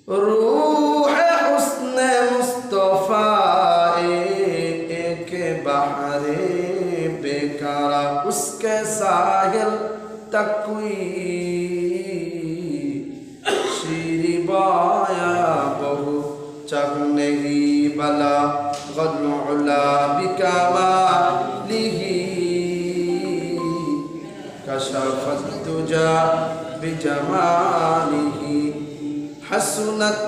रूह हुस्न मुस्तफा एक बहरे बेकारा उसके साहिल तक कोई शीरिबाया बहु चग नहीं बला गदुला बिकमालिही कशफत तुजा बिजमालिही हसनत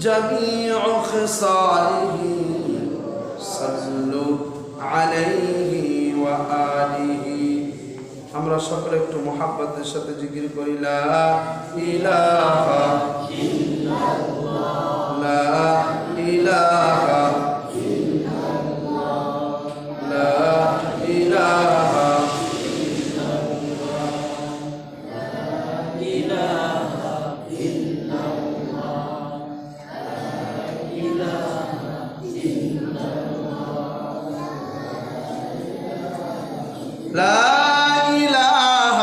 जमीउ खिसालिही सल्लु अलैहि व आलिहि। আমরা সকলে একটু মুহাব্বতের সাথে জিকির করি লা ইলাহা ইল্লাল্লাহ লা ইলাহা ইল্লাল্লাহ লা ইলাহা لا إله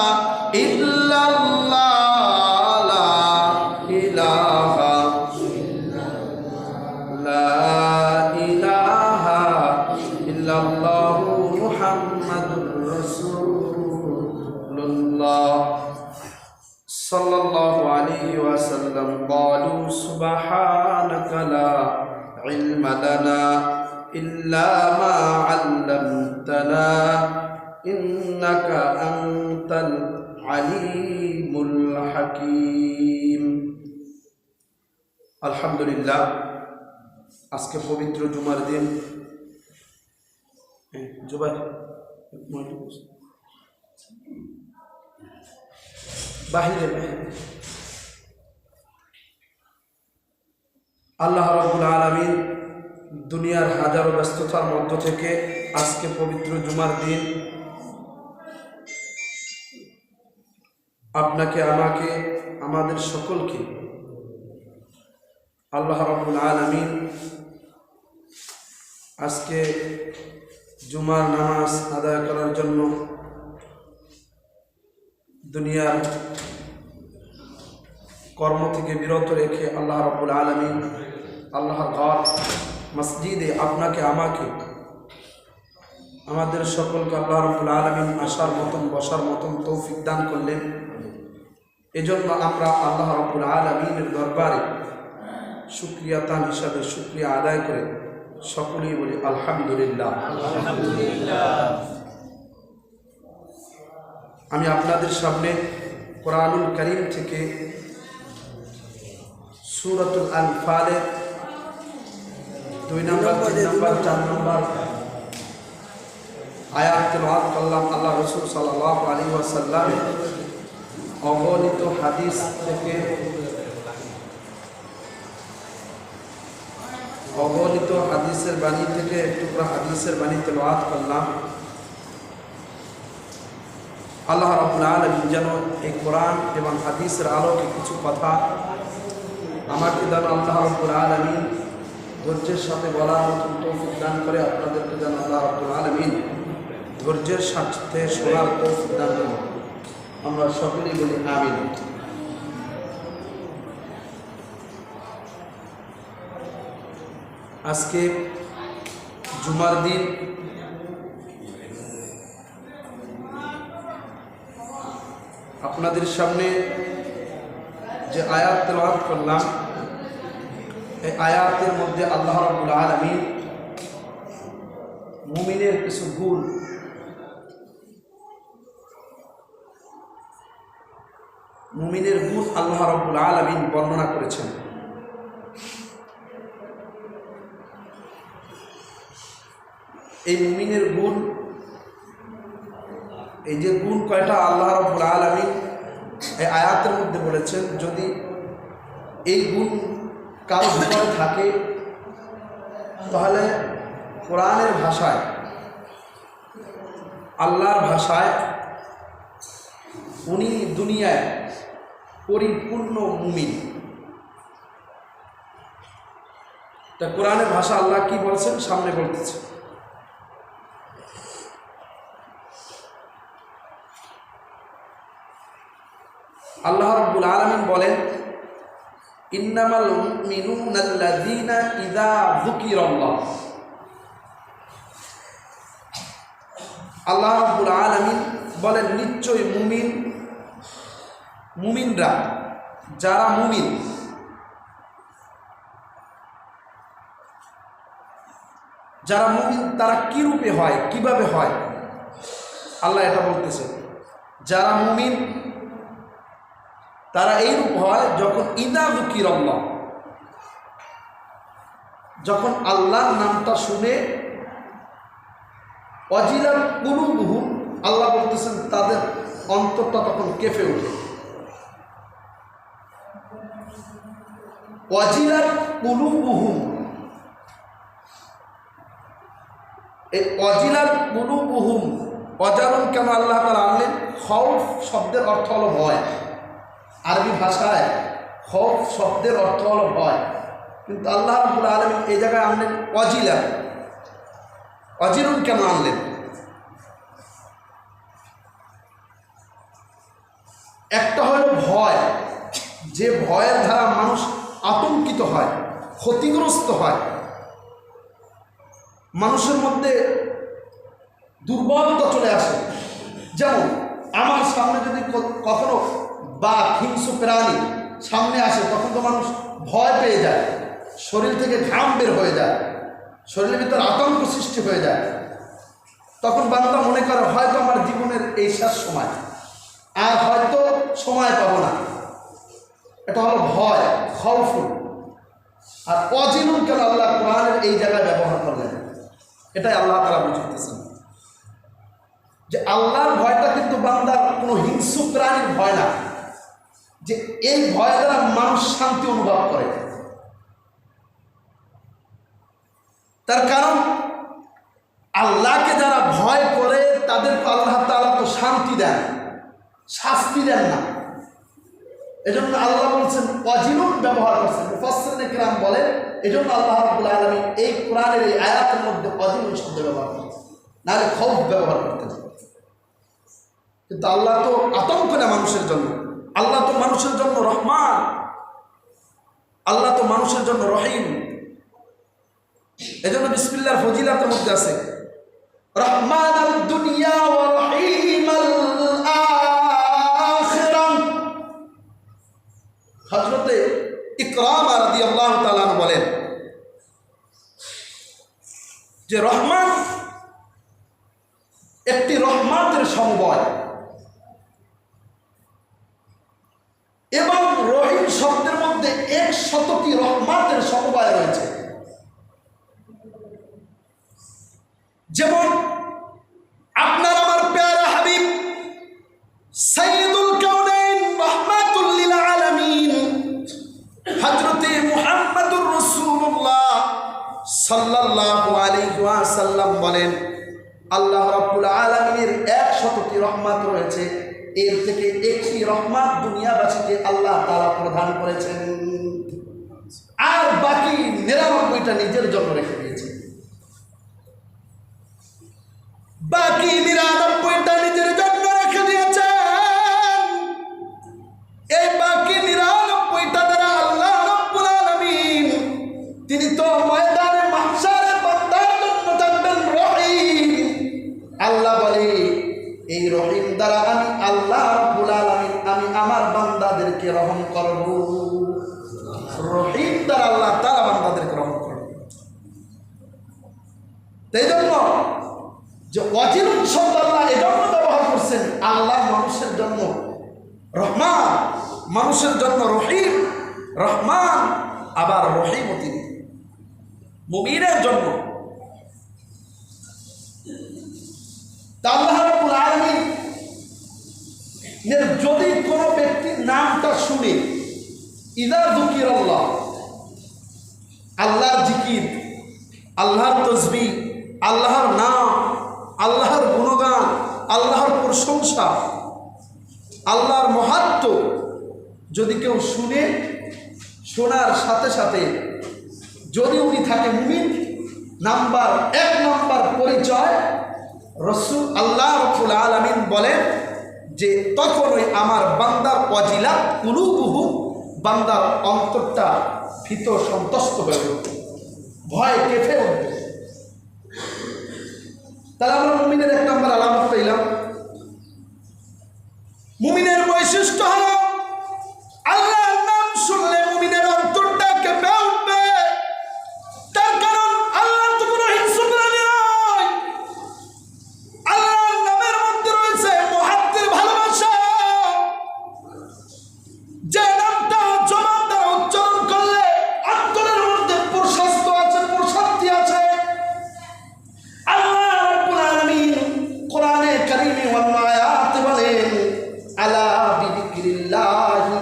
إلا الله لا إله لا إله إلا الله محمد رسول الله صلى الله عليه وسلم قالوا سبحانك لا علم لنا إلا ما علمتنا إنك أنت العليم الحكيم। الحمد لله আজকে পবিত্র জুমার দিন। জুবাই বাহিরে আল্লাহ রাব্বুল আলামিন দুনিয়ার হাজারো ব্যস্ততার মধ্য থেকে আজকে পবিত্র জুমার দিন আপনাকে আমাকে আমাদের সকলকে আল্লাহ রাব্বুল আলামিন আজকে জুমার নামাজ আদায় করার জন্য দুনিয়ার কর্ম থেকে বিরত রেখে আল্লাহ রাব্বুল আলামিন আল্লাহর ঘর মসজিদে আপনাকে আমাকে আমাদের সকলকে আল্লাহ রাব্বুল আলামিন আসার মতন বসার মতন তৌফিক দান করলেন। এজন্য আমরা আল্লাহ রাব্বুল আলামিনের দরবারে শুকরিয়া তান হিসাবে শুকরিয়া আদায় করে সকলেই বলি আলহামদুলিল্লাহ। আমি আপনাদের সামনে কোরআনুল কারীম থেকে সূরাতুল আনফালের 2 নম্বর 3 নম্বর 4 নম্বর আয়াত তেলাওয়াত করলাম। আল্লাহ রাসূল সাল্লাল্লাহু আলাইহি ওয়াসাল্লাম অগণিত হাদিস থেকে অগণিত হাদিসের বাণী থেকে একটু হাদিসের বাণী তেলাওয়াত করলাম। আল্লাহ রাব্বুল আলামিন যেন এই কোরআন এবং হাদিসের আলোকে কিছু কথা আমাকে যেন আল্লাহ রাব্বুল আলামিন ধৈর্যের সাথে বলার মতন তৌফিক দান করে, আপনাদেরকে যেন আল্লাহ রাব্বুল আলামিন ধৈর্যের সাথে শোনার তৌফিক দান করেন। আমরা সকলেই বলি আমিন। আজকে জুমার দিন আপনাদের সামনে যে আয়াত তেলাওয়াত করলাম, এই আয়াতের মধ্যে আল্লাহ রাব্বুল আলামিন মুমিনের কিছু গুণ আল্লাহ রাব্বুল আলামিন বর্ণনা করেছেন। এই মুমিনের গুণ, এই যে গুণ কয়টা আল্লাহ রাব্বুল আলামিন এই আয়াতের মধ্যে বলেছেন, যদি এই গুণ কারো ভিতরে থাকে তাহলে কোরআনের ভাষায়, আল্লাহর ভাষায় উনি দুনিয়ায় পরিপূর্ণ মুমিন। তা কোরআনের ভাষা আল্লাহ কি বলছেন সামনে বলতেছে। আল্লাহ রাব্বুল আলামিন বলেন, ইন্নামাল মুমিনুনাল্লাযীনা ইযা যুকিরাল্লাহ। আল্লাহ রাব্বুল আলামিন বলেন, নিশ্চয়ই মুমিনরা, যারা মুমিন, তারা কি রূপে হয়, কিভাবে হয়? আল্লাহ এটা বলতেছে, যারা মুমিন তারা এই রূপ হয় যখন ইযা যুকিরাল্লাহ, যখন আল্লাহর নামটা শুনে ওয়াজিলাত কুলুবুহুম, আল্লাহ বলতেছেন তাদের অন্তরটা তখন কেঁপে ওঠে। ওয়াজিলাত কুলুবুহুম, এই ওয়াজিলাত কুলুবুহুম, ওয়াজালুন কেন আল্লাহ তাআলা আনলেন? খৌফ শব্দের অর্থ হলো ভয়। আরবি ভাষায় খৌফ শব্দের অর্থ হলো ভয়, কিন্তু আল্লাহ রাব্বুল আলামিন এই জায়গায় আনলেন ওয়াজিলা। ওয়াজিলুন কেন আনলেন? একটা হলো ভয়, যে ভয়ের দ্বারা মানুষ আতঙ্কিত হয়, ক্ষতিগ্রস্ত হয়, মানুষের মধ্যে দুর্বলতা চলে আসে। যেমন আমার সামনে যদি কখনো বাঘ, হিংস্র প্রাণী সামনে আসে, তখন তো মানুষ ভয় পেয়ে যায়, শরীর থেকে ঘাম বের হয়ে যায়, শরীরের ভিতর আতঙ্ক সৃষ্টি হয়ে যায়। তখন বান্দা মনে করে হয়তো আমার জীবনের এই শেষ সময়, আর হয়তো সময় পাবো না। এটা হলো ভয়, খৌফুন। আর ওয়াজিলুন কেন আল্লাহ কোরআনের এই জায়গায় ব্যবহার করলেন? এটাই আল্লাহ তাআলা বুঝাইতেছেন যে আল্লাহর ভয়টা কিন্তু বান্দার কোনো হিংস্র প্রাণীর ভয় না, যে এই ভয় দ্বারা মানুষ শান্তি অনুভব করে। তার কারণ আল্লাহকে যারা ভয় করে তাদেরকে আল্লাহ তাআলা তো শান্তি দেন, শাস্তি দেন না। এজন্য আল্লাহ বলছেন ওয়াজিলুন ব্যবহার করছেন। মুফাসসিরিনে কিরাম বলেন এজন্য আল্লাহ রাব্বুল আলামিন এই কোরআনের এই আয়াতের মধ্যে ওয়াজিলুন শব্দ ব্যবহার করেছেন, নাহলে খৌফ ব্যবহার করতেন। কিন্তু আল্লাহ তো আতঙ্ক না মানুষের জন্য, আল্লাহ তো মানুষের জন্য রহমান, আল্লাহ তো মানুষের জন্য রহিম। এজন্য বিসমিল্লাহর ফজিলতের মধ্যে আছে রহমানুদ দুনিয়া ওয়া রহিমাল আখিরাহ। হযরতে ইকরামা রাদিয়াল্লাহু তাআলা বলেন যে রহমান একটি রহমতের সমবায়, এবং রহিম শব্দের মধ্যে 100টি রহমতের সমবায় রয়েছে। যেমন আপনার আমার প্যারা হাবিব সাইয়্যিদুল কাউনাইন রাহমাতুল লিল আলামিন হযরতে মুহাম্মদুর রাসূলুল্লাহ সাল্লাল্লাহু আলাইহি ওয়াসাল্লাম বলেন, আল্লাহ রাব্বুল আলামিনের 100টি রহমত রয়েছে, এর থেকে একটি রহমত দুনিয়াবাসীকে আল্লাহ তাআলা প্রদান করেছেন, আর বাকি 99টা নিজের জন্য রেখে দিয়েছেন। বাকি 99টা নিজের জন্য রেখে দিয়েছেন। এই বাকি 99টা দ্বারা আল্লাহ রাব্বুল আলামিন তিনি তো ময়দানে মাহশারে বান্দার জন্য থাকবেন রহিম। আল্লাহ বলে এই রহিম দ্বারা আমি আল্লাহ রাব্বুল আলামিন আমি আমার বান্দাদেরকে রহম করব। রহিম দ্বারা আল্লাহ তাআলা বান্দাদেরকে রহম করবে। তাই জন্য যে ওয়াজিলুন শব্দ আল্লাহ এজন্য ব্যবহার করছেন, আল্লাহ মানুষের জন্য রহমান, মানুষের জন্য রহিম, রহমান আবার রহিম তিনি মুমিনের জন্য। আল্লাহ রাব্বুল আলামিন যদি কোনো ব্যক্তির নামটা শুনে ইযা যুকিরাল্লাহ, আল্লাহর জিকির, আল্লাহর তাসবিহ, আল্লাহর নাম, আল্লাহর গুণগান, আল্লাহর প্রশংসা, আল্লাহর মহাত্ম যদি কেউ শুনে, শোনার সাথে সাথে যদি উনি থাকে মুমিন, এক নাম্বার পরিচয় রাসূল আল্লাহ রাব্বুল আলামিন বলেন যে তখন ওই আমার বান্দার ওয়াজিলাত কুলুবুহুম, বান্দার অন্তরটা ভীত সন্ত্রস্ত হয়ে উঠবে, ভয় কেঁপে উঠবে। তাহলে আমরা মুমিনের এক নম্বর আলামত পেলাম। মুমিনের বৈশিষ্ট্য হলো আল্লাহর নাম শুনলে মুমিনের অন্তরটা কেঁপে উঠবে। তার কারণ আল্লাহর তো কোনো হিংসা প্রাণী নয়, আল্লাহর নামের মধ্যে রয়েছে মুহাব্বতের ভালোবাসা। যে নামটা জবান দ্বারা উচ্চারণ করলে অন্তরের মধ্যে প্রশান্তি আছে, প্রশান্তি আছে। আল্লাহ রাব্বুল আলামিন কোরআনে কারীমে ওয়াল-আয়াতে বলেন, আলা বিযিকরিল্লাহি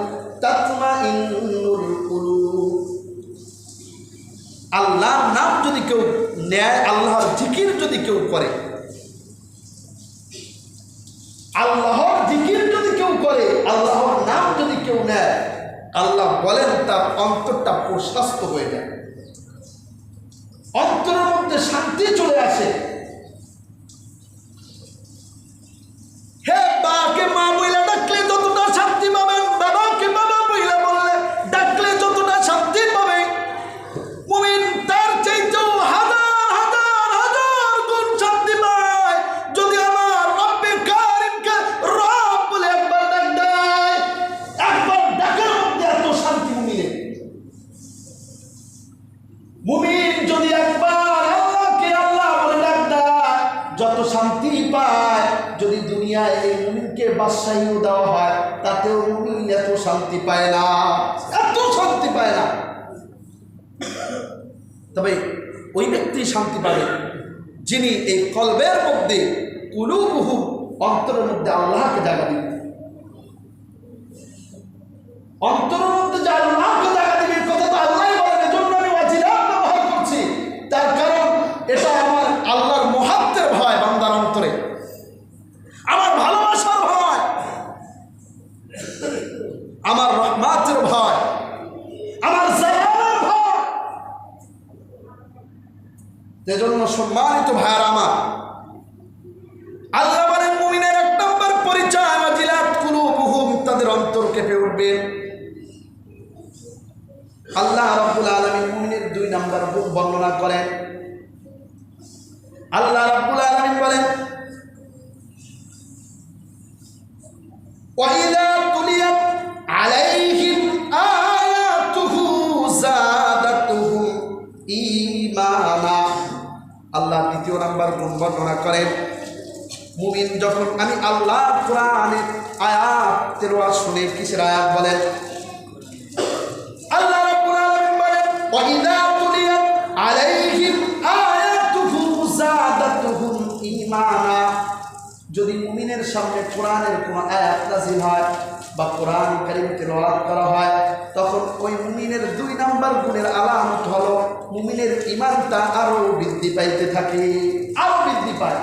তাতমাইন্নুল কুলুব। আল্লাহর নাম যদি কেউ নেয়, আল্লাহর জিকির যদি কেউ করে, আল্লাহর জিকির যদি কেউ করে, আল্লাহর নাম যদি কেউ নেয়, আল্লাহ বলেন তার অন্তরটা প্রশস্ত হয়ে যায়, অন্তরের মধ্যে শান্তি চলে আসে। হে বাকে মা বইলা ডাকলে যতটা শান্তি পাবেন, বাবাকে বাবা বইলা বললে ডাকলে যতটা শান্তি পাবে, মুমিন তার চাইতেও হাজার হাজার হাজার গুণ শান্তি পায় যদি আমার রব্বে কারিমকে রব বলে একবার ডাক দেয়। একবার ডাকের মধ্যে এত শান্তি মুমিনের। মুমিন যদি একবার আল্লাহকে আল্লাহ বলে ডাক দেয়, যত শান্তি পায়। যদি দুনিয়ায় এই মুমিনকে বাদশাহীও দেওয়া হয়, তাতেও মুমিন এত শান্তি পায় না, এত শান্তি পায় না। তবে ওই ব্যক্তি শান্তি পাবে যিনি এই কলবের মধ্যে কুলুবুহুম, অন্তরের মধ্যে আল্লাহকে জায়গা দিবে। অন্তরের মধ্যে যে আল্লাহকে জায়গা দিবে, কথা তো আল্লাহই বলেন। এজন্য আমি ওয়াজিলাত ব্যবহার করছি, তার কারণ এটা আমার আল্লাহর মুহাব্বতের ভয় বান্দার অন্তরে, আমার ভালোবাসার ভয়, আমার রহমতের ভয়, আমার জালালের ভয়। এজন্য সম্মানিত ভাইয়ার আমার, আল্লাহ বলেন মুমিনের এক নম্বর পরিচয় ওয়াজিলাত কুলুবুহুম, তাদের অন্তর কেঁপে উঠবে। আল্লাহ রাব্বুল আলামিন মুমিনের দুই নম্বর গুণ বর্ণনা করেন। আল্লাহ রাব্বুল আলামিন বলেন, ওয়াইদা তুলিয়াত আলাইহিম আয়াতুহু যাদাতুহুম ঈমানা। আল্লাহ দ্বিতীয় নাম্বার গুণ বর্ণনা করেন, মুমিন যখন আমি আল্লাহ কোরআনের আয়াত তেলাওয়াত শুনে, কিসের আয়াত বলেন? আল্লাহ রাব্বুল আলামিন বলেন, ওয়াইদা তুলিয়াত আলাইহিম আয়াতুহু যাদাতুহুম ঈমানা। যদি মুমিনের সামনে কোরআনের কোনো আয়াত নাযিল হয় বা কোরআন কারীম তেলাওয়াত করা হয়, তখন ওই মুমিনের দুই নাম্বার গুণের আলামত হলো মুমিনের ঈমানটা আরো বৃদ্ধি পাইতে থাকে, আরো বৃদ্ধি পায়,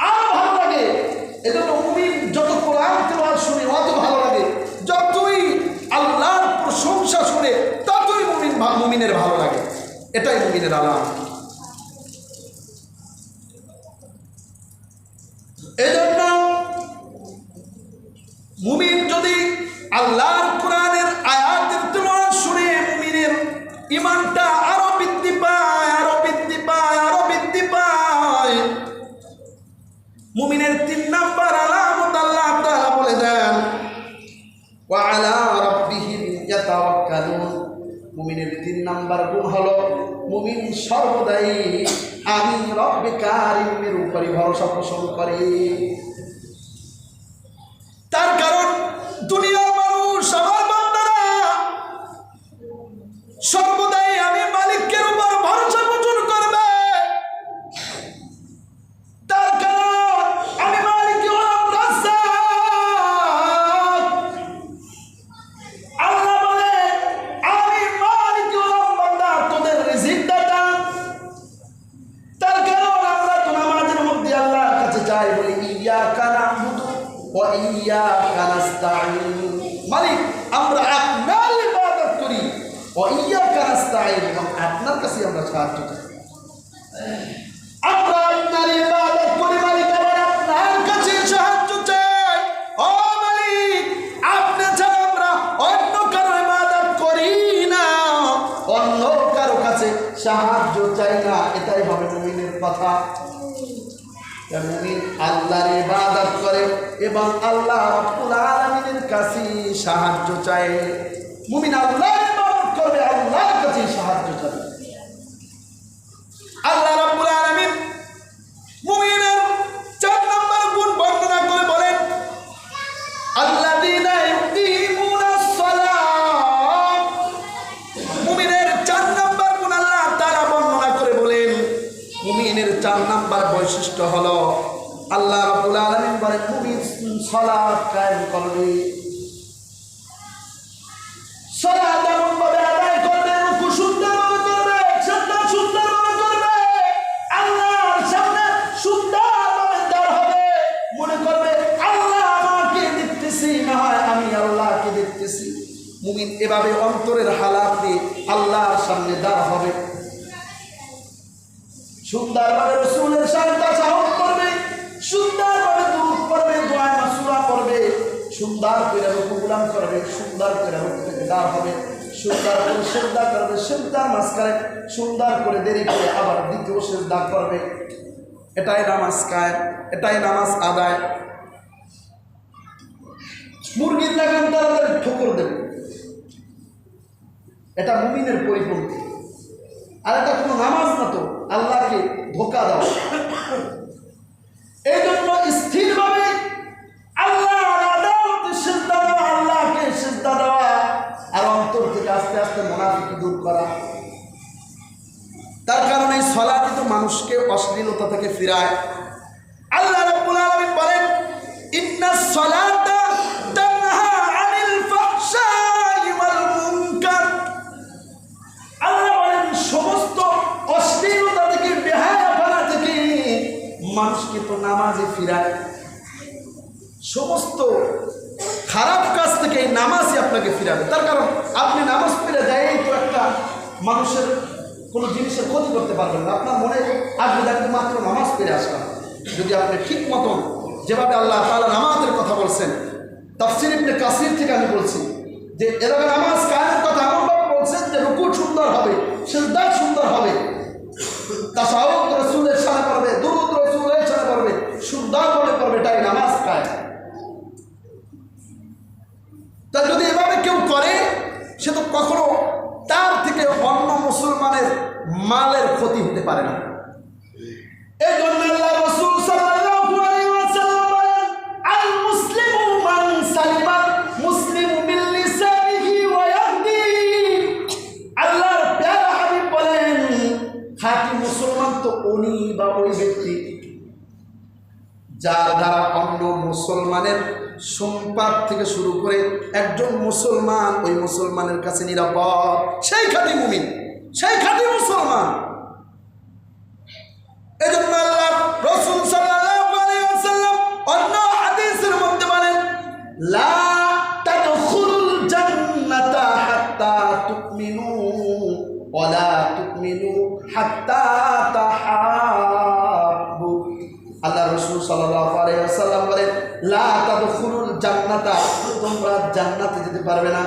আরো ভালো লাগে। এজন্য মুমিন যত কোরআন তেলাওয়াত শুনে অত ভালো লাগে, যতই আল্লাহর প্রশংসা শুনে ততই মুমিনের ভালো লাগে। এটাই মুমিনের আলামত। এজন্য মুমিন যদি আল্লাহর কোরআনের আয়াতের তেলাওয়াত শুনে মুমিনের ঈমানটা আরো বৃদ্ধি পায়, আরো বৃদ্ধি পায়, আরো বৃদ্ধি পায়। মুমিনের তিন নাম্বার আলামত আল্লাহ তাআলা বলে দেন, ওয়া আলা রাব্বিহিম ইয়াতাওয়াক্কালুন। মুমিনের তিন নাম্বার গুণ হলো মুমিন সর্বদাই আমি রব্বে কারিমের উপরে ভরসা পোষণ করে। তার কারণ দুনিয়ার মানুষ, আমার বান্দারা সর্বদাই আমি মালিকের উপর ভরসা পোষণ করবে। তার কারণ আমি মালিক হলাম রাজ্জাক। আল্লাহ বলে আমি মালিক হলাম বান্দা, তোদের রিজিক দাতা। তার কারণ আমরা তো নামাজের মধ্যে আল্লাহর কাছে চাই, বলি ইয়াকা না'বুদু ওয়া ইয়াকা নাস্তাঈন। মালিক আমরা আপনার ইবাদত করি, ওয়া ইয়াকা নাস্তাঈন, আপনার কাছে আমরা সাহায্য চাই। আমরা আপনার ইবাদত করি মালিক, আমরা আপনার কাছে সাহায্য চাই। কথা। মুমিন আল্লাহর ইবাদত করে এবং আল্লাহ রাব্বুল আলামিনের কাছে সাহায্য চায়। মুমিন আল্লাহর ইবাদত করবে, আল্লাহর কাছে সাহায্য চাবে। আল্লাহ রাব্বুল আলামিন মুমিনের 4 নম্বর গুণ বর্ণনা করে বলেন, আল্লাযীনা ইউকিমুনাস সালাত। মুমিনের 4 নম্বর গুণ আল্লাহ তাআলা বর্ণনা করে বলেন, মুমিনের 4 নম্বর বৈশিষ্ট্য হলো আল্লাহ রাব্বুল আলামিন বলেন মুমিন সালাত কায়েম করবে। সালাত এমনভাবে আদায় করবে, রুকু সুন্দরভাবে করবে, সিজদা সুন্দরভাবে করবে, আল্লাহর সামনে সুন্দরভাবে দাঁড় হবে, মনে করবে আল্লাহ আমাকে দেখতেছি, না হয় আমি আল্লাহকে দেখতেছি। মুমিন এভাবে অন্তরের হালাত দিয়ে আল্লাহর সামনে দাঁড় হবে, সুন্দরভাবে রাসূলের সাথে তাসাহুদ করবে, সুন্দরভাবে দুরূদ পড়বে, দোয়া মাসুরা পড়বে, সুন্দর করে রুকু গুলাম করবে, সুন্দর করে রুকু থেকে দাঁড় হবে, সুন্দর করে সিজদা করবে, সিজদার মাঝখানে সুন্দর করে দেরি করে আবার দ্বিতীয় সিজদা করবে। এটাই নামাজ কায়েম, এটাই নামাজ আদায়। মুরগির লাগান তাড়াতাড়ি ঠোকর দেবে, এটা মুমিনের পরিপন্থী। আর এটা কোনো নামাজ না, তো আল্লাহকে ধোঁকা দাও। এই জন্য স্থিরভাবে আল্লাহর আদালতে সিজদা দেওয়া, আল্লাহকে সিজদা দেওয়া, আর অন্তর থেকে আস্তে আস্তে মুনাফিকি দূর করা। তার কারণে এই সালাতই তো মানুষকে অশ্লীলতা থেকে ফিরায়। আল্লাহ রাব্বুল আলামিন বলেন, ইন্নাস সালাতা তানহা আনিল ফাহশাই ওয়াল মুনকার। আল্লাহ বলেন সমস্ত অশ্লীলতা থেকে, বেহায়াপনা থেকে মানুষকে তো নামাজে ফিরায়। সমস্ত খারাপ কাজ থেকে এই নামাজই আপনাকে ফিরাবে। তার কারণ আপনি নামাজ ফিরে যাই তো একটা মানুষের কোনো জিনিসের ক্ষতি করতে পারবেন না। আপনার মনে আসবে দেখতে মাত্র নামাজ ফিরে আসলাম। যদি আপনি ঠিক মতন যেভাবে আল্লাহ তাআলা নামাজের কথা বলছেন, তাফসীর ইবনে কাসির থেকে আমি বলছি যে এভাবে নামাজ কায়েমের কথা এমনভাবে বলছেন যে রুকু সুন্দর হবে, সিজদা সুন্দর হবে, তাসাহুদ রাসূলের সাথে পড়বে, দুরূদ রাসূলের সাথে পড়বে, সুন্দরভাবে পড়বে, এটাই নামাজ কায়েম। তা যদি এভাবে কেউ করে, সে তো কখনো তার থেকে অন্য মুসলমানের মালের ক্ষতি হতে পারে না। এই জন্য আল্লাহ রাসূল সাল্লাল্লাহু আলাইহি ওয়াসাল্লাম বলেন, আল মুসলিমু মান সালিমা মুসলিমু মিন লিসানিহি ওয়া ইয়াদিহি। আল্লাহর প্যারা হাবিব বলেন, খাঁটি মুসলমান তো উনি বা ওই ব্যক্তি যার দ্বারা অন্য মুসলমানের সম্পদ থেকে শুরু করে একজন মুসলমান ওই মুসলমানের কাছে নিরাপদ, সেই খাঁটি মুমিন, সেই খাঁটি মুসলমান। এই জন্য আল্লাহ রাসূল সাল্লাল্লাহু আলাইহি ওয়াসাল্লাম অন্য হাদিসের মধ্যে বলেন, লা তাদখুলুল জান্নাতা হাত্তা তুমিনু ওয়া লা তুমিনু হাত্তা তাহাব্বু। আল্লাহ রাসূল সাল্লাল্লাহু আলাইহি ওয়াসাল্লাম বলেন, লা তাদখুলুল জান্নাতা, তোমরা জান্নাতে যেতে পারবে না,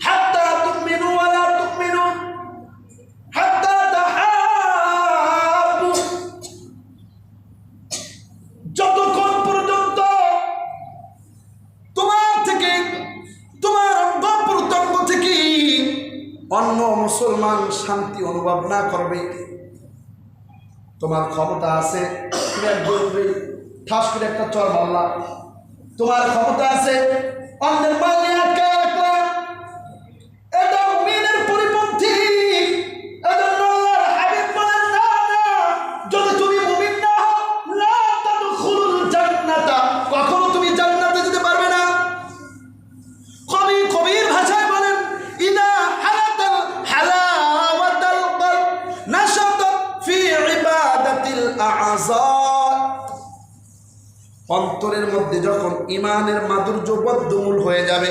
হাত্তা তুমিনু ওয়া লা তুমিনু হাত্তা তাহাব্বু, যতক্ষণ পর্যন্ত তোমার থেকে, তোমার অঙ্গ প্রত্যঙ্গ থেকে অন্য মুসলমান শান্তি অনুভব না করবে। তোমার ক্ষমতা আছে, তুমি একজনকে ঠাস করে একটা চর মারলা, তোমার ক্ষমতা আছে অন্যের মাল নিয়ে আটকায় রাখলা, এটা মুমিনের পরিপন্থী। এজন্য আল্লাহর হাবিব বলেন, না না, যদি তুমি মুমিন না হও, লা তাদখুলুল জান্নাতা, কখনো তুমি জান্নাতে যেতে পারবে না। কবি কবির ভাষায় বলেন, ইদা হালাতাল হালাওয়াতাল কলব নাশাতা ফি ইবাদাতিল আযা। অন্তরের মধ্যে যখন ঈমানের মাধুর্য বদ্ধমূল হয়ে যাবে,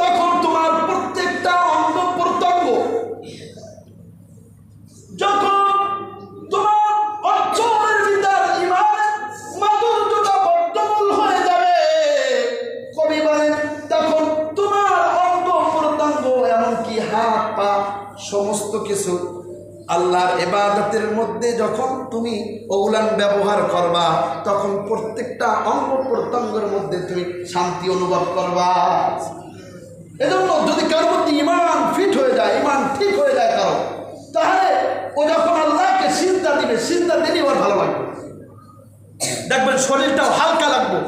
তখন তোমার প্রত্যেকটা অঙ্গ প্রত্যঙ্গ, যখন তোমার অন্তরের ভিতর ঈমানের মাধুর্যটা বদ্ধমূল হয়ে যাবে, কবি বলেন তখন তোমার অঙ্গ প্রত্যঙ্গ এমনকি হাত পা সমস্ত কিছু আল্লাহর ইবাদতের মধ্যে যখন তুমি ওগুলান ব্যবহার করবা, তখন প্রত্যেকটা অঙ্গ প্রত্যঙ্গের মধ্যে তুমি শান্তি অনুভব করবা। এজন্য যদি কারোর মধ্যে ইমান ফিট হয়ে যায়, ইমান ঠিক হয়ে যায় কারো, তাহলে ও যখন আল্লাহকে সিজদা দিবে, সিজদা দিলেই ওর ভালো লাগবে, দেখবেন শরীরটাও হালকা লাগবে।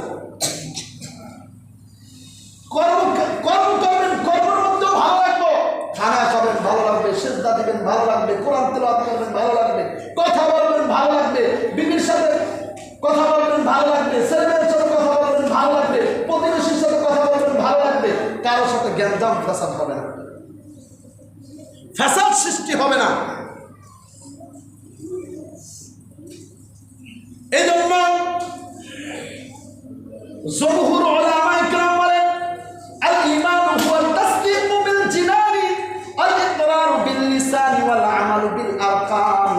কর্ম করবেন, কর্মের মধ্যেও ভালো লাগবে, খানা খাবেন ভালো লাগবে, সিজদা দিবেন ভালো লাগবে, কোরআন তেলাওয়াত করবেন ভালো লাগবে, কথা বলবেন ভালো লাগবে, বিবির সাথে কথা বলবেন ভালো লাগবে, ছেলেমেয়ের সাথে কথা বলবেন ভালো লাগবে, প্রতিবেশীর সাথে কথা বলবেন ভালো লাগবে। কারোর সাথে জ্ঞানজাম ফ্যাসাদ হবে না, ফ্যাসাদ সৃষ্টি হবে না। এই জন্য জমহুর উলামায়ে কেরাম বলেন, আল ঈমান হুয়া তাসদীকু বিল জিনানি ওয়াল ইকরারু বিল লিসানি ওয়াল আমালু বিল আরকান।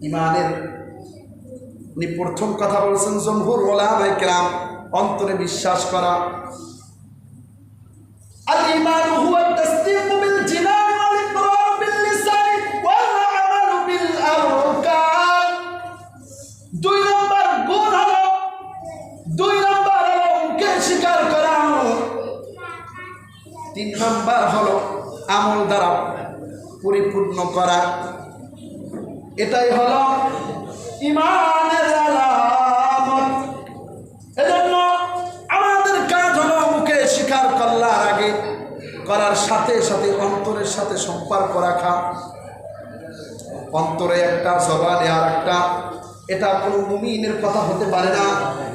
ঈমানের উনি প্রথম কথা বলেছেন জমহুর উলামায়ে কেরাম, অন্তরে বিশ্বাস করা। আল ঈমান হুয়া তাসদীকু বিল জিনানি ওয়াল ইকরারু বিল লিসানি ওয়াল আমালু বিল আরকান। দুই নম্বর গুণ হলো, দুই নম্বর হলো মুখে স্বীকার করা, তিন নম্বর হলো আমল দ্বারা পরিপূর্ণ করা। এটাই হলো ঈমানের আলামত। এজন্য আমাদের কাজ হলো মুখে স্বীকার করার আগে, করার সাথে সাথে অন্তরের সাথে সম্পর্ক রাখা। অন্তরে একটা, জবানে আর একটা। এটা কোনো মুমিনের কথা হতে পারে না,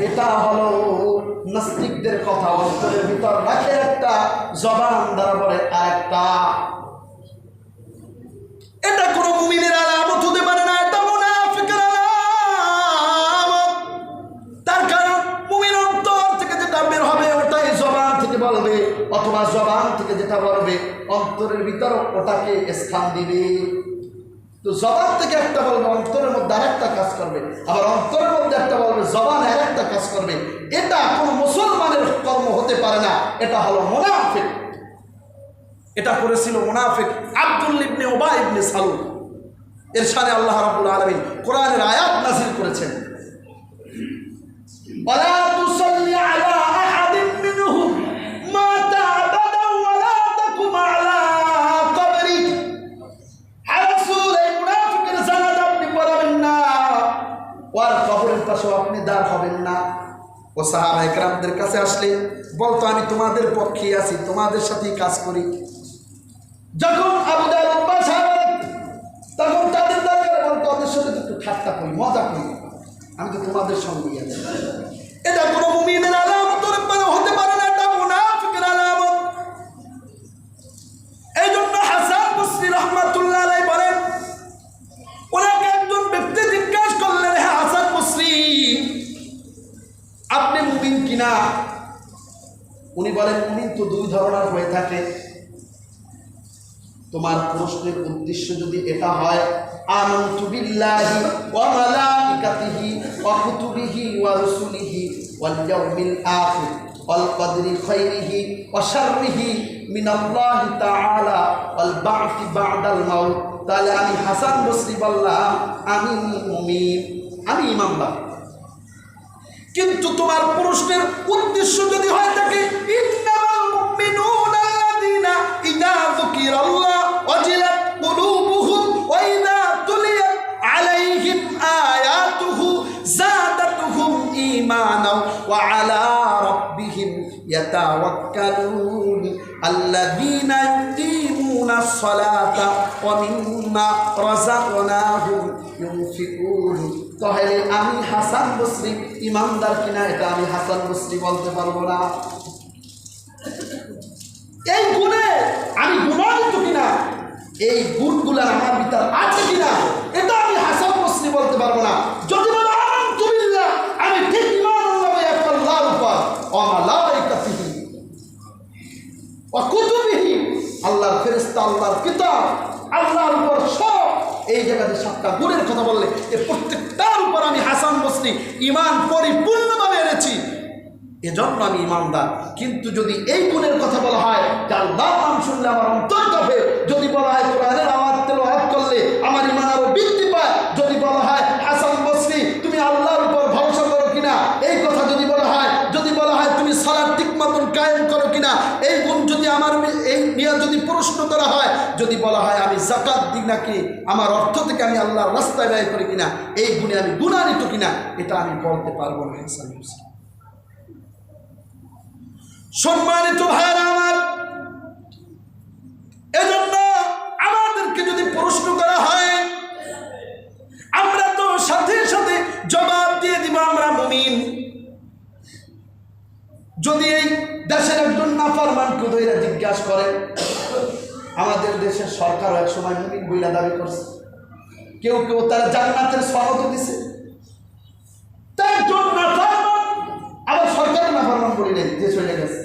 এটা হলো নাস্তিকদের কথা। অন্তরের ভিতর রাখে একটা, জবান দ্বারা বলে আরেকটা। এটা কোনো মুমিনের আলামত হতে পারে না, এটা মুনাফিকের আলামত। তার কারণ মুমিন অন্তর থেকে যেটা বের হবে ওটাই জবান থেকে বলবে, অথবা জবান থেকে যেটা বলবে অন্তরের ভিতর ওটাকে স্থান দিবে। তো জবান থেকে একটা বলবে, অন্তরের মধ্যে আরেকটা কাজ করবে, আবার অন্তরের মধ্যে একটা বলবে, জবান আরেকটা কাজ করবে। এটা কোনো মুসলমানের কর্ম হতে পারে না, এটা হলো মুনাফিক। এটা করেছিল মুনাফিক আব্দুল্লাহ ইবনে উবাই ইবনে সালুল। এর সাথে আল্লাহ রাব্বুল আলামিন কোরআনের আয়াত নাযিল করেছেন, ওয়ালা তুসাল্লি আলা আহাদিন মিনহুম মাতা আবাদা ওয়ালা তাকুম আলা কবরি। রাসূল, এই মুনাফিকের জানাজা আপনি পড়াবেন না, ওর কবরের পাশে আপনি দাঁড় হবেন না। ও সাহাবায়ে কেরামদের কাছে আসলে বলতো, আমি তোমাদের পক্ষে আছি, তোমাদের সাথেই কাজ করি। যখন আবু জাহল সাহাবা, তখন তাদের দরকারে বলতো, ওদের সাথে একটু ঠাট্টা করি, মজা করি, আমি তো তোমাদের সঙ্গেই আছি। এটা কোনো মুমিনের আলামত হতে পারে না, এটা মুনাফিকের আলামত। এই জন্য হাসান বসরি রাহমাতুল্লাহ আলাইহি বলেন, ওনাকে একজন ব্যক্তি জিজ্ঞাসা করলেন, হ্যাঁ হাসান বসরি, আপনি মুমিন কিনা? উনি বলেন, মুমিন তো দুই ধরনের হয়ে থাকে। তোমার প্রশ্নের উদ্দেশ্য যদি এটা হয়, আমানতু বিল্লাহি ওয়া মালাইকাতিহি ওয়া কুতুবিহি ওয়া রুসুলিহি ওয়াল ইয়াউমিল আখির ওয়াল কদরি খাইরিহি ওয়া শাররিহি মিনাল্লাহি তাআলা ওয়াল বা'থি বা'দাল মাউত, তাহলে আমি হাসান বসরি বললাম, আমি মুমিন, আমি ঈমানদার। কিন্তু তোমার প্রশ্নের উদ্দেশ্য যদি হয় থাকে, ইন্নামাল মুমিনুনা আল্লাযীনা ইযা যুকিরাল্লাহ ওয়াজিলাত কুলুবুহুম ওয়া ইযা তুলিয়াত আলাইহিম আয়াতুহু যাদাতুহুম ঈমানাও ওয়া আলা রাব্বিহিম ইয়াতাওয়াক্কালুন আল্লাযীনা ইউকিমুনাস সালাতা ওয়া মিম্মা রাযাকনাহুম ইউনফিকুন। তাহলে আমি হাসান বসরি ইমানদার কিনা, এটা আমি হাসান বসরি বলতে পারবো না। এই গুণে আমি গুণান্বিত কিনা, এই গুণগুলো আমার ভিতর আছে কিনা, এটা আমি হাসান বসরি বলতে পারবো না। যদি বলো আমানতু বিল্লাহ, আমি ঠিক ঈমান আনলাম আল্লাহর উপর, ওয়া মালাইকাতিহি ওয়া কুতুবিহি, আল্লাহর ফেরেশতা, আল্লাহর কিতাব, আল্লাহর উপর সব। এই জায়গাতে সাতটা গুণের কথা বললে এই প্রত্যেকটার উপর আমি হাসান বসরি ঈমান পরিপূর্ণভাবে এনেছি, এজন্য আমি ঈমানদার। কিন্তু যদি এই গুণের কথা বলা হয় যে আল্লাহর নাম শুনলে আমার অন্তর কাঁপে, যদি বলা হয় কোরআনের আওয়াজ তেলাওয়াত কিনা, এই গুণ যদি আমার এই নিয়ে যদি প্রশ্ন করা হয়, যদি বলা হয় আমি যাকাত দিই নাকি, আমার অর্থ থেকে আমি আল্লাহর রাস্তায় ব্যয় করি কিনা, এই গুণে আমি গুণান্বিত কিনা, এটা আমি বলতে পারবো না। সম্মানিত ভাইরা আমার, এজন্য আমাদেরকে যদি প্রশ্ন করা হয়, আমরা তো সাথে সাথে জবাব দিয়ে দিব আমরা মুমিন। যদি এই দেশের একজন নাফরমানকে ধরে জিজ্ঞাসা করেন, আমাদের দেশের সরকার এক সময় মুমিন বইলা দাবি করছে, কেউ কেউ তারা জান্নাতের সনদ দিছে, তাই একজন নাফরমান আবার সরকারের নাফরমান বলিলেন যে চলে গেছে।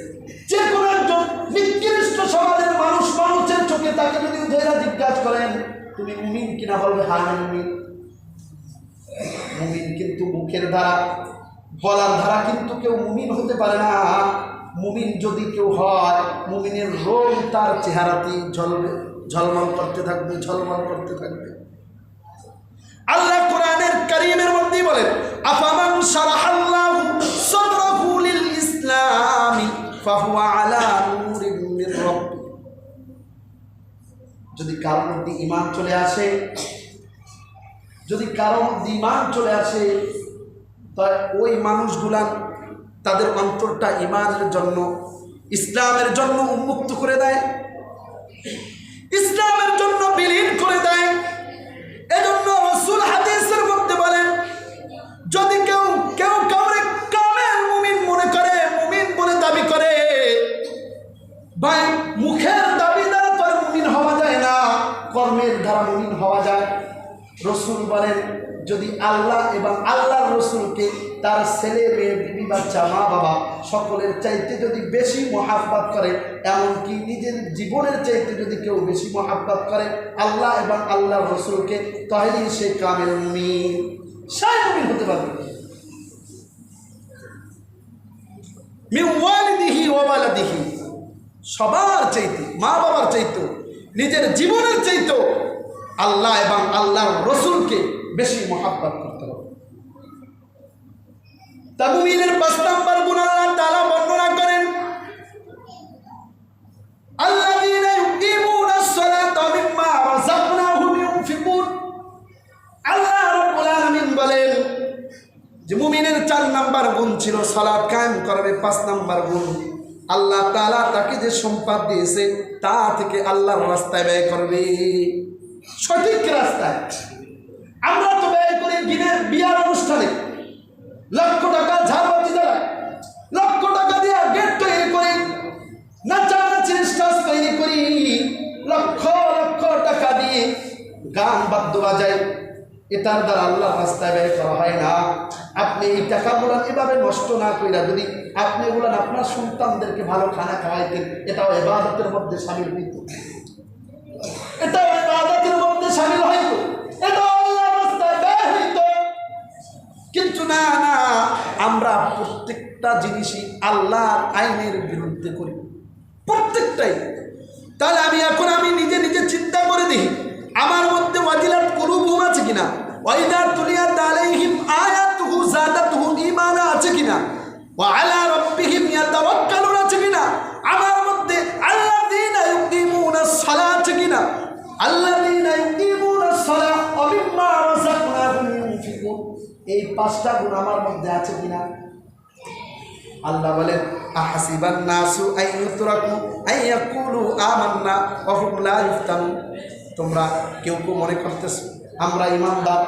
যে কোনো একজন নিকৃষ্ট সমাজের মানুষ মানুষের চোখে তাকে যদি ধরে জিজ্ঞাসা করেন তুমি মুমিন কিনা, বলবে হ্যাঁ আমি মুমিন। মুমিন কিন্তু মুখের দ্বারা, বলার দ্বারা কিন্তু কেউ মুমিন হতে পারে না। মুমিন যদি কেউ হয়, মুমিনের রং তার চেহারাতেই ঝলবে, ঝলমল করতে থাকবে, ঝলমল করতে থাকবে। আল্লাহ কোরআনের কারীমের মধ্যে বলেন, আফামান শারাহাল্লাহু সাদরাহু লিল ইসলামি ফাহুয়া আলা নূরিন মির রাব্বি। যদি কারোর মধ্যে ঈমান চলে আসে, যদি কারোর মধ্যে ঈমান চলে আসে, তাই ওই মানুষগুলা তাদের অন্তরটা ঈমানের জন্য, ইসলামের জন্য উন্মুক্ত করে দেয়, ইসলামের জন্য বিলীন করে দেয়। এজন্য রাসূল হাদিসের মধ্যে বলেন, যদি কেউ কাউরে কামেল মুমিন মনে করে, মুমিন বলে দাবি করে, ভাই মুখের দাবি দ্বারা তো আর মুমিন হওয়া যায় না, কর্মের দ্বারা মুমিন হওয়া যায়। রসুল বলেন, যদি আল্লাহ এবং আল্লাহর রসুলকে তার ছেলে মেয়ে বিবি বাচ্চা মা বাবা সকলের চাইতে যদি বেশি মহাব্বত করে, এমনকি নিজের জীবনের চাইতে যদি কেউ বেশি মহাব্বত করে আল্লাহ এবং আল্লাহর রসুলকে, তাহলে সে কামেল মুমিন, সে মুমিন হতে পারবে। মিন ওয়ালিদিহি ওয়া ওয়ালাদিহি, সবার চাইতে, মা বাবার চাইতে, নিজের জীবনের চাইতে আল্লাহ এবং আল্লাহর রসুলকে বেশি মহাব্বত করতে হবে। তা মুমিনের ৫ নম্বর গুণ আল্লাহ তাআলা বর্ণনা করেন, আল্লাযীনা ইউকিমুনাস সালাতা ওয়া মিম্মা রাযাকনাহুম ইউনফিকুন। আল্লাহ রাব্বুল আলামিন বলেন যে মুমিনের ৪ নম্বর গুণ ছিল সালাত কায়েম করবে। ৫ নম্বর গুণ, আল্লাহ তাআলা তাকে যে সম্পদ দিয়েছে তা থেকে আল্লাহর রাস্তায় ব্যয় করবে, সঠিক রাস্তায়। আমরা তো ব্যয় করি বিয়ার অনুষ্ঠানে, লক্ষ টাকা ঝাড়বাতি জ্বালাই, লক্ষ টাকা দিয়ে গেট তৈরি করি, নাচানাচির স্টেজ তৈরি করি, লক্ষ লক্ষ টাকা দিয়ে গান বাদ্য বাজাই, এটার দ্বারা আল্লাহর রাস্তায় ব্যয় করা হয় না। আপনি এই টাকাগুলো এভাবে নষ্ট না কইরা যদি আপনি এগুলো আপনার সন্তানদেরকে ভালো খানা খাওয়াইতেন, এটাও ইবাদতের মধ্যে শামিল হইত, এটাও ইবাদতের মধ্যে শামিল হইত, এটাও আল্লাহর রাস্তায় ব্যয় হইত। কিন্তু না, আমরা প্রত্যেকটা জিনিসই আল্লাহর আইনের বিরুদ্ধে করি, প্রত্যেকটাই। তাহলে আমি নিজে নিজে চিন্তা করে দেখি, আমার মধ্যে ওয়াজিলাত কুলুবুহুম আছে কিনা, ওয়াইদা তুলিয়াত আলাইহিম আয়াতুহু যাদাতুহুম ঈমানা আছে কিনা, ওয়া আলা রাব্বিহিম ইয়াতাওয়াক্কালুন আছে কিনা, আমার মধ্যে আল্লাযীনা ইউকিমুনাস সালাত আছে কিনা, আল্লাযীনা ইউকিমুনাস সালাত ওয়া মিম্মা রাযাকনাহুম ইউনফিকুন, এই ৫টা গুণ আমার মধ্যে আছে কিনা। আল্লাহ বলেন, আহাসিবান নাসু আইয়ুতরাকু আইয়াকুলু আমান্না ওয়া হুম লা ইফতানুন। তোমরা কেউ মনে করতেছ আমরা ইমানদার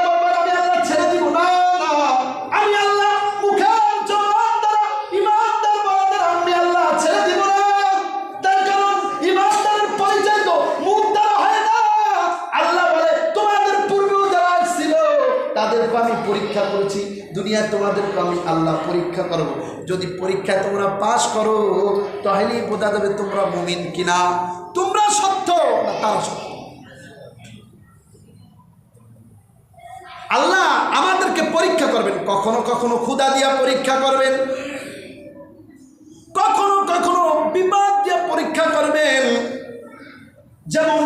বাবার, আমি আল্লাহ ছেড়ে দিব না, আমি আল্লাহ মুখের জবান দ্বারা ইমানদার বলাদের আমি আল্লাহ ছেড়ে দিব না। তার কারণ ইমানদারের পরিচয় তো মুখ দ্বারা হয় না। আল্লাহ বলে, তোমাদের পূর্বেও যারা ছিল তাদেরকে আমি পরীক্ষা করেছি, দুনিয়ায় তোমাদেরকে আমি আল্লাহ পরীক্ষা করব। যদি পরীক্ষায় তোমরা পাশ করো তাহলেই বোঝা যাবে তোমরা মুমিন কিনা, তোমরা সত্য না তারা সত্য। আল্লাহ আমাদেরকে পরীক্ষা করবেন, কখনো কখনো ক্ষুধা দিয়া পরীক্ষা করবেন, কখনো কখনো বিপদ দিয়া পরীক্ষা করবেন। যেমন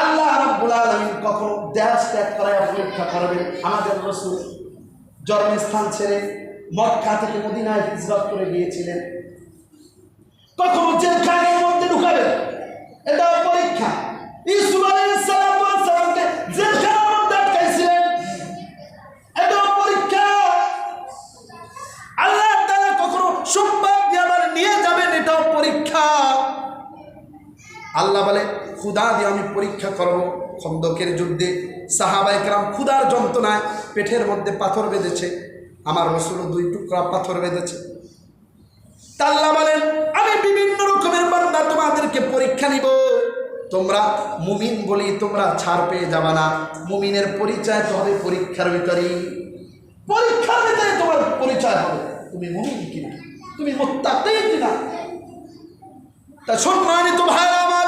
আল্লাহ রাব্বুল আলামিন কখনো দেশ ত্যাগ করায় পরীক্ষা করবেন। আমাদের রাসূল জন্মস্থান ছেড়ে মক্কা থেকে মদিনায় হিজরত করে গিয়েছিলেন, কখনো জেলখানার মধ্যে ঢুকাবে, এটা পরীক্ষা। ইউসুফ আলাইহিস সালামকে জেলখানার মধ্যে আটকাইছিলেন, এটা পরীক্ষা। আল্লাহ তাআলা কখনো সম্পদ দিয়ে আবার নিয়ে যাবেন, এটাও পরীক্ষা। আল্লাহ বলে খুদা দিয়ে আমি পরীক্ষা করব। খন্দকের যুদ্ধে সাহাবায়ে কেরাম ক্ষুধার যন্ত্রণায় পেটের মধ্যে পাথর বেঁধেছে, আমার রাসূল 2 টুকরা পাথর বেঁধেছে। আল্লাহ বলেন আমি বিভিন্ন রকমের বান্দা তোমাদেরকে পরীক্ষা নিব, তোমরা মুমিন বলি তোমরা ছাড় পেয়ে যাবা না। মুমিনের পরিচয় তো হবে পরীক্ষার ভিতরেই, পরীক্ষার ভিতরে তোমার পরিচয় হবে তুমি মুমিন কিনা, তুমি মুত্তাকি কিনা। তা সম্মানিত ভাইরা আমার,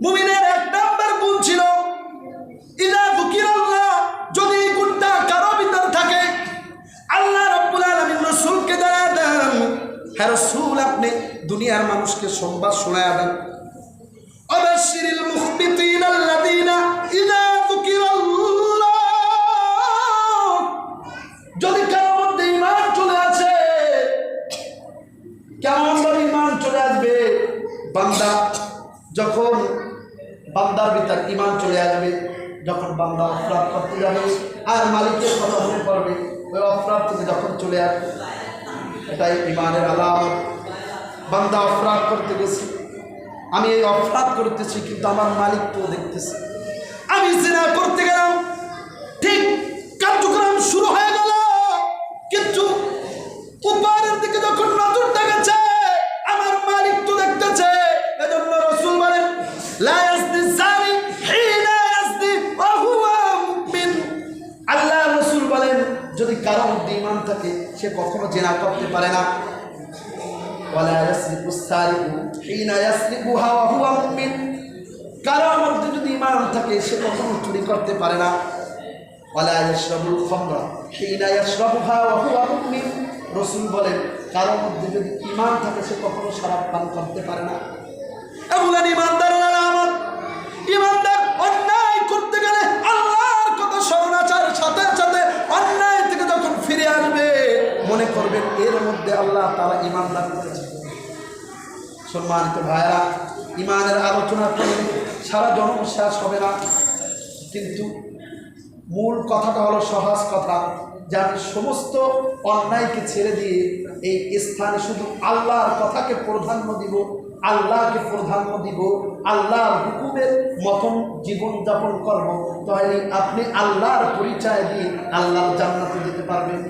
মুমিনের 1 নাম্বার গুণ ছিল ইযা যুকিরাল্লাহ, যদি এই গুণটা কারো ভিতর থাকে আল্লাহ রাব্বুল আলামিন রাসূলকে জানায় দেন, হে রাসূল আপনি দুনিয়ার মানুষকে সংবাদ শোনায়া দেন, আবাশশিরিল মুখবিতিনা আল্লাযীনা ইযা যুকিরাল্লাহ, যদি কারো মধ্যে ঈমান চলে আসে। কেমন ভাবে ঈমান চলে আসবে? বান্দা যখন বান্দার ভিতর ঈমান চলে আসবে, যখন বান্দা অপরাধ করতে যাবে আর মালিকের কথা মনে পড়বে, ওই অপরাধ থেকে যখন চলে আসবে, এটাই ঈমানের আলামত। বান্দা অপরাধ করতে গেছি, আমি এই অপরাধ করতেছি কিন্তু আমার মালিক তো দেখতেছি। আমি জিনা করতে গেলাম, ঠিক কার্যক্রম শুরু হয়ে গেল, কিন্তু উপরের দিকে যখন নজরটা গেছে আমার মালিক তো দেখতেছে। এজন্য রাসূল বলেন লা ইয়াসনি যানি হিনা ইয়াসনি ওয়া হুয়া মুমিন। আল্লাহ রাসূল বলেন যদি কারো মধ্যে ঈমান থাকে সে কখনো জিনা করতে পারে না। ওয়ালা ইয়াসরিকু সারিকু হিনা ইয়াসরিকুহা ওয়া হুয়া মুমিন, কারো মধ্যে যদি ঈমান থাকে সে কখনো চুরি করতে পারে না। ওয়ালা ইয়াশরাবুল খামরা হিনা ইয়াশরাবুহা ওয়া হুয়া মুমিন, রাসূল বলেন কারো মধ্যে যদি ঈমান থাকে সে কখনো শরাব পান করতে পারে না। এগুলো ঈমানদারের আলামত। ঈমানদার অন্যায় করতে গেলে আল্লাহর কথা স্মরণ আসার সাথে সাথে অন্যায় থেকে যখন ফিরে আসবে মনে করবেন এর মধ্যে আল্লাহ তাআলা ঈমান দান করেছে। সম্মানিত ভাইরা, ঈমানের আলোচনা করলে সারা জন্ম শেষ হবে না, কিন্তু মূল কথাটা হলো সহজ কথা যে আমি সমস্ত অন্যায়কে ছেড়ে দিয়ে এই স্থানে শুধু আল্লাহর কথাকে প্রাধান্য দিব, আল্লাহকে প্রাধান্য দিব, আল্লাহর হুকুমের মতন জীবনযাপন করব, তাহলে আপনি আল্লাহর পরিচয় দিয়ে আল্লাহর জান্নাতে যেতে পারবেন,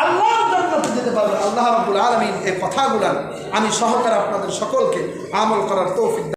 আল্লাহর জান্নাতে যেতে পারবেন। আল্লাহ রাব্বুল আলামিন এই কথাগুলো আমি সহকারে আপনাদের সকলকে আমল করার তৌফিক